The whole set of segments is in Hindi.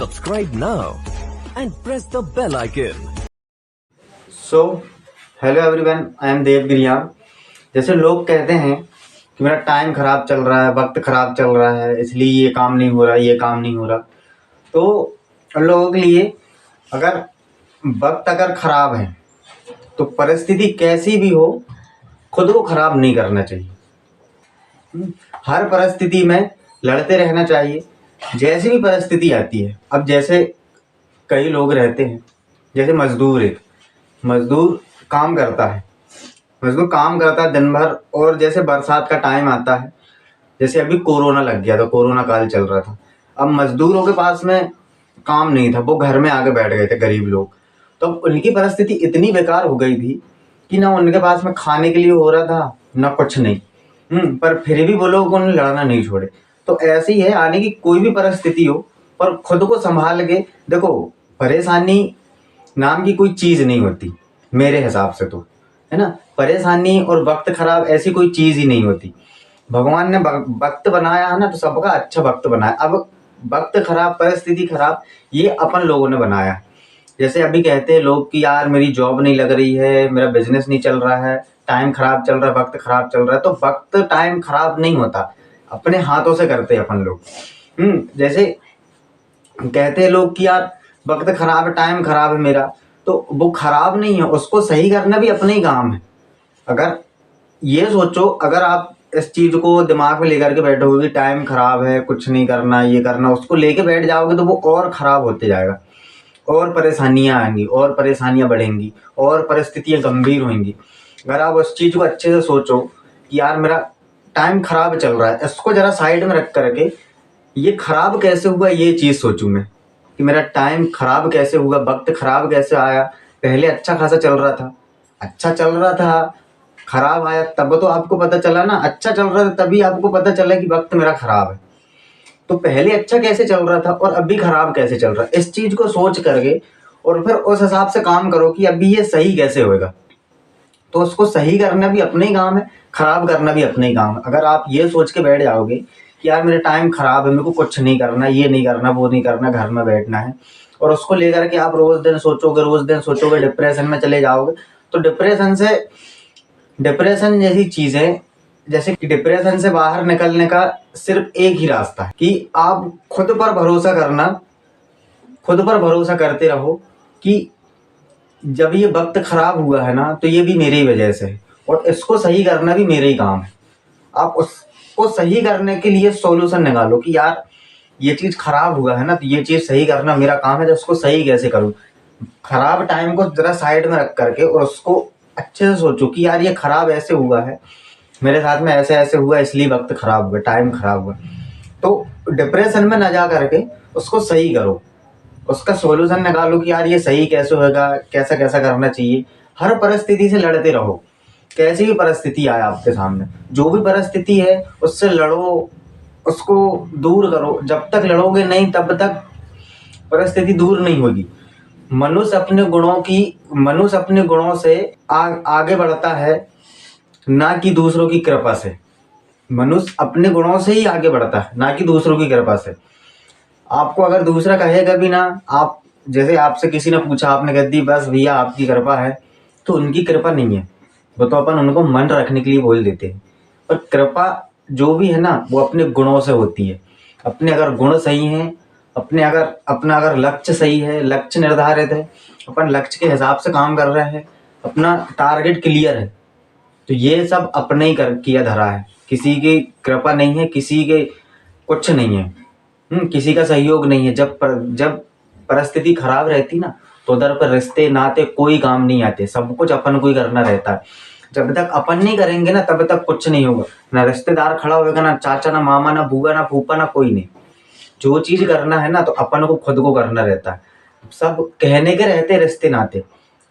Subscribe now and press the bell icon. So hello everyone, I am Dev Giriya. जैसे लोग कहते हैं कि मेरा टाइम ख़राब चल रहा है, वक्त ख़राब चल रहा है, इसलिए ये काम नहीं हो रहा, ये काम नहीं हो रहा। तो उन लोगों के लिए अगर वक्त अगर ख़राब है तो परिस्थिति कैसी भी हो, खुद को ख़राब नहीं करना चाहिए। हर परिस्थिति में लड़ते रहना चाहिए, जैसी भी परिस्थिति आती है। अब जैसे कई लोग रहते हैं, जैसे मजदूर काम करता है, दिन भर। और जैसे बरसात का टाइम आता है, जैसे अभी कोरोना लग गया था, कोरोना काल चल रहा था। अब मजदूरों के पास में काम नहीं था, वो घर में आके बैठ गए थे, गरीब लोग। तो उनकी परिस्थिति इतनी बेकार हो गई थी कि ना उनके पास में खाने के लिए हो रहा था, ना कुछ नहीं। पर फिर भी वो लोग उन्हें लड़ना नहीं छोड़े। तो ऐसे ही है, आने की कोई भी परिस्थिति हो, पर खुद को संभाल के देखो। परेशानी नाम की कोई चीज़ नहीं होती मेरे हिसाब से, तो है ना। परेशानी और वक्त खराब ऐसी कोई चीज़ ही नहीं होती। भगवान ने वक्त बनाया है ना, तो सबका अच्छा वक्त बनाया। अब वक्त खराब, परिस्थिति खराब, ये अपन लोगों ने बनाया। जैसे अभी कहते हैं लोग कि यार मेरी जॉब नहीं लग रही है, मेरा बिजनेस नहीं चल रहा है, टाइम खराब चल रहा है, वक्त खराब चल रहा है। तो वक्त टाइम खराब नहीं होता, अपने हाथों से करते हैं अपन लोग। जैसे कहते हैं लोग कि यार वक्त खराब है, टाइम खराब है मेरा, तो वो खराब नहीं है, उसको सही करना भी अपना ही काम है। अगर ये सोचो, अगर आप इस चीज़ को दिमाग में लेकर के बैठोगे कि टाइम खराब है, कुछ नहीं करना, ये करना, उसको लेके बैठ जाओगे तो वो और खराब होते जाएगा, और परेशानियां आएंगी, और परेशानियां बढ़ेंगी, और परिस्थितियां गंभीर होंगी। अगर आप उस चीज़ को अच्छे से सोचो कि यार मेरा टाइम खराब चल रहा है, इसको ज़रा साइड में रख करके ये खराब कैसे हुआ, ये चीज़ सोचूं मैं कि मेरा टाइम खराब कैसे हुआ, वक्त खराब कैसे आया। पहले अच्छा खासा चल रहा था, खराब आया, तब तो आपको पता चला ना। अच्छा चल रहा था तभी आपको पता चला कि वक्त मेरा खराब है। तो पहले अच्छा कैसे चल रहा था और अभी खराब कैसे चल रहा है, इस चीज को सोच करके और फिर उस हिसाब से काम करो कि अभी ये सही कैसे होएगा। तो उसको सही करना भी अपने ही काम है, खराब करना भी अपने ही काम है। अगर आप ये सोच के बैठ जाओगे कि यार मेरा टाइम खराब है, मेरे को कुछ नहीं करना, ये नहीं करना, वो नहीं करना, घर में बैठना है, और उसको लेकर के आप रोज दिन सोचोगे, डिप्रेशन में चले जाओगे। तो डिप्रेशन जैसी चीजें, जैसे कि डिप्रेशन से बाहर निकलने का सिर्फ एक ही रास्ता है कि आप खुद पर भरोसा करते रहो कि जब ये वक्त खराब हुआ है ना, तो ये भी मेरी वजह से है, और इसको सही करना भी मेरे ही काम है। आप उसको सही करने के लिए सॉल्यूशन निकालो कि यार ये चीज खराब हुआ है ना, तो ये चीज सही करना मेरा काम है, तो उसको सही कैसे करूं। खराब टाइम को जरा साइड में रख करके और उसको अच्छे से सोचो कि यार ये खराब ऐसे हुआ है, मेरे साथ में ऐसे ऐसे हुआ, इसलिए वक्त खराब हुआ, टाइम खराब हुआ। तो डिप्रेशन में ना जा करके उसको सही करो, उसका सॉल्यूशन निकालो कि यार ये सही कैसे होगा, कैसा कैसा करना चाहिए। हर परिस्थिति से लड़ते रहो, कैसी भी परिस्थिति आए आपके सामने, जो भी परिस्थिति है उससे लड़ो, उसको दूर करो। जब तक लड़ोगे नहीं तब तक परिस्थिति दूर नहीं होगी। मनुष्य अपने गुणों से आगे बढ़ता है, ना कि दूसरों की कृपा से। मनुष्य अपने गुणों से ही आगे बढ़ता है, ना कि दूसरों की कृपा से। आपको अगर दूसरा कहेगा भी ना, आप जैसे आपसे किसी ने पूछा, आपने कह दी बस भैया आपकी कृपा है, तो उनकी कृपा नहीं है, वो तो अपन उनको मन रखने के लिए बोल देते हैं। पर कृपा जो भी है ना, वो अपने गुणों से होती है। अपने अगर गुण सही हैं, अपना अगर लक्ष्य सही है, लक्ष्य निर्धारित है, अपन लक्ष्य के हिसाब से काम कर रहे हैं, अपना टारगेट क्लियर है, तो ये सब अपने ही किया धरा है। किसी की कृपा नहीं है, किसी के कुछ नहीं है, किसी का सहयोग नहीं है। जब परिस्थिति खराब रहती ना, तो उधर पर रिश्ते नाते कोई काम नहीं आते, सब कुछ अपन को ही करना रहता है। जब तक अपन नहीं करेंगे ना, तब तक कुछ नहीं होगा। ना रिश्तेदार खड़ा होगा, ना चाचा, ना मामा, ना बुआ, ना फूफा, ना कोई नहीं। जो चीज करना है ना, तो अपन को खुद को करना रहता है। सब कहने के रहते रिश्ते नाते।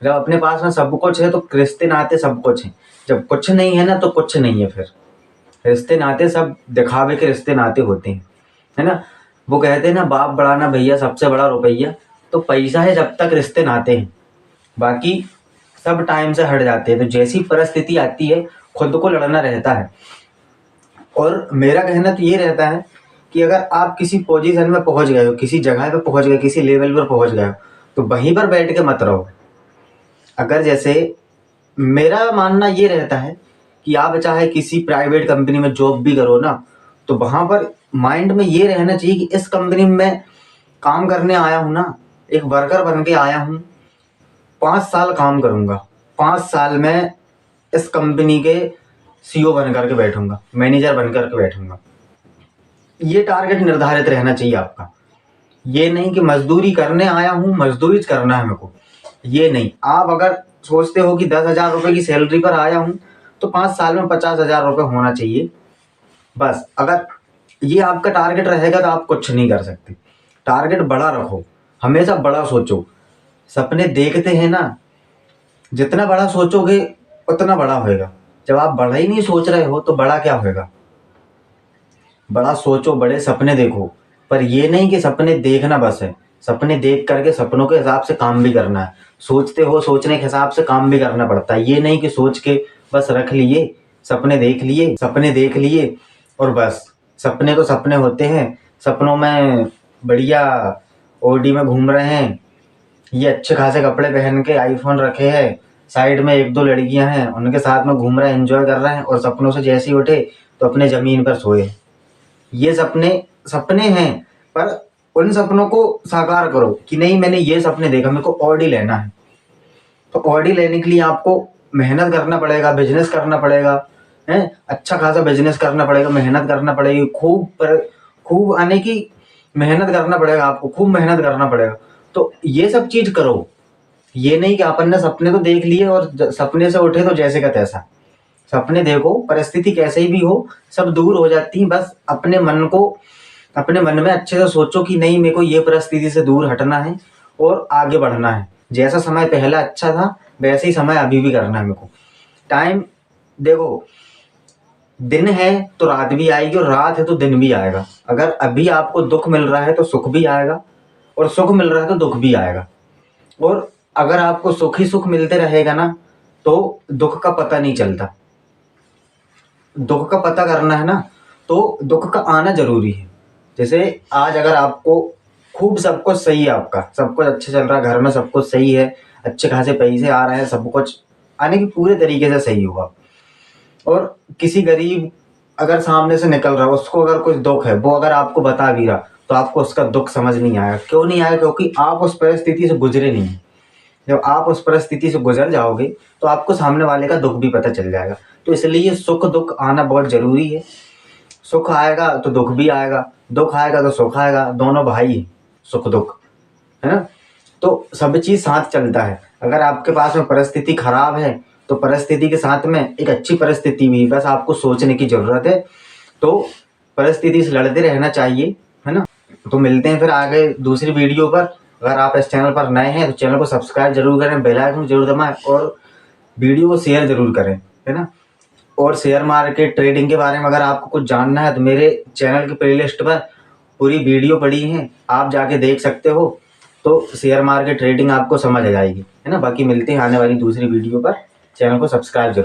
जब अपने पास में सब कुछ है तो रिश्ते नाते सब कुछ है, जब कुछ नहीं है ना, तो कुछ नहीं है। फिर रिश्ते नाते सब दिखावे के रिश्ते नाते होते हैं, है ना। वो कहते हैं ना, बाप बड़ा ना भैया, सबसे बड़ा रुपया। तो पैसा है जब तक रिश्ते नाते हैं, बाकी सब टाइम से हट जाते हैं। तो जैसी परिस्थिति आती है, खुद को लड़ना रहता है। और मेरा कहना तो ये रहता है कि अगर आप किसी पोजीशन में पहुंच गए हो, किसी जगह पे पहुंच गए, किसी लेवल पर पहुंच गए हो, तो वहीं पर बैठ के मत रहो। अगर जैसे मेरा मानना ये रहता है कि आप चाहे किसी प्राइवेट कंपनी में जॉब भी करो ना, तो वहां पर माइंड में ये रहना चाहिए कि इस कंपनी में मैं काम करने आया हूँ ना, एक वर्कर बन के आया हूँ, 5 साल काम करूंगा, 5 साल में इस कंपनी के सीईओ बन करके बैठूंगा, मैनेजर बन करके बैठूंगा। ये टारगेट निर्धारित रहना चाहिए आपका। ये नहीं कि मजदूरी करने आया हूँ, मजदूरी करना है मेरे को, ये नहीं। आप अगर सोचते हो कि 10,000 रुपए की सैलरी पर आया हूँ तो 5 साल में 50,000 रुपए होना चाहिए, बस। अगर ये आपका टारगेट रहेगा तो आप कुछ नहीं कर सकते। टारगेट बड़ा रखो, हमेशा बड़ा सोचो। सपने देखते हैं ना, जितना बड़ा सोचोगे उतना बड़ा होएगा। जब आप बड़ा ही नहीं सोच रहे हो तो बड़ा क्या होएगा। बड़ा सोचो, बड़े सपने देखो, पर ये नहीं कि सपने देखना बस है। सपने देख करके सपनों के हिसाब से काम भी करना है। सोचते हो, सोचने के हिसाब से काम भी करना पड़ता है। ये नहीं कि सोच के बस रख लिए, सपने देख लिए और बस। सपने तो सपने होते हैं। सपनों में बढ़िया ओडी में घूम रहे हैं, ये अच्छे खासे कपड़े पहन के, आईफोन रखे हैं, साइड में 1-2 लड़कियां हैं, उनके साथ में घूम रहे हैं, एंजॉय कर रहे हैं, और सपनों से जैसे ही उठे तो अपने जमीन पर सोए। ये सपने हैं, पर उन सपनों को साकार करो कि नहीं, मैंने ये सपने देखा, मेरे को ऑडी लेना है। तो ऑडी लेने के लिए आपको मेहनत करना पड़ेगा, बिजनेस करना पड़ेगा, है अच्छा खासा बिजनेस करना पड़ेगा, मेहनत करना पड़ेगी, खूब आने की मेहनत करना पड़ेगा, आपको खूब मेहनत करना पड़ेगा। तो ये सब चीज करो। ये नहीं कि अपन ने सपने तो देख लिए और सपने से उठे तो जैसे का तैसा। सपने देखो, परिस्थिति कैसे ही भी हो, सब दूर हो जाती है। बस अपने मन में अच्छे से सोचो कि नहीं, मेरे को ये परिस्थिति से दूर हटना है और आगे बढ़ना है। जैसा समय पहला अच्छा था वैसे ही समय अभी भी करना है मेरे को। टाइम देखो, दिन है तो रात भी आएगी और रात है तो दिन भी आएगा। अगर अभी आपको दुख मिल रहा है तो सुख भी आएगा, और सुख मिल रहा है तो दुख भी आएगा। और अगर आपको सुख ही सुख मिलते रहेगा ना, तो दुख का पता नहीं चलता। दुख का पता करना है ना, तो दुख का आना जरूरी है। जैसे आज अगर आपको खूब सब कुछ सही है, आपका सब कुछ अच्छा चल रहा है, घर में सब कुछ सही है, अच्छे खासे पैसे आ रहे हैं, सब कुछ आने की पूरे तरीके से सही हुआ, और किसी गरीब अगर सामने से निकल रहा है, उसको अगर कुछ दुख है, वो अगर आपको बता भी रहा, तो आपको उसका दुख समझ नहीं आएगा। क्यों नहीं आएगा? क्योंकि आप उस परिस्थिति से गुजरे नहीं। जब आप उस परिस्थिति से गुजर जाओगे तो आपको सामने वाले का दुख भी पता चल जाएगा। तो इसलिए सुख दुख आना बहुत जरूरी है। सुख आएगा तो दुख भी आएगा, दुख आएगा तो सुख आएगा, दोनों भाई हैं, सुख दुख, है ना। तो सब चीज साथ चलता है। अगर आपके पास में परिस्थिति खराब है तो परिस्थिति के साथ में एक अच्छी परिस्थिति भी, बस आपको सोचने की जरूरत है। तो परिस्थिति से लड़ते रहना चाहिए, है ना। तो मिलते हैं फिर आगे दूसरी वीडियो पर। अगर आप इस चैनल पर नए हैं तो चैनल को सब्सक्राइब जरूर करें, बेल आइकन जरूर दबाएं और वीडियो को शेयर जरूर करें, है ना। और शेयर मार्केट ट्रेडिंग के बारे में अगर आपको कुछ जानना है तो मेरे चैनल की प्लेलिस्ट पर पूरी वीडियो पड़ी है, आप जाके देख सकते हो। तो शेयर मार्केट ट्रेडिंग आपको समझ आ जाएगी, है ना। बाकी मिलते हैं आने वाली दूसरी वीडियो पर। चैनल को सब्सक्राइब जरूर।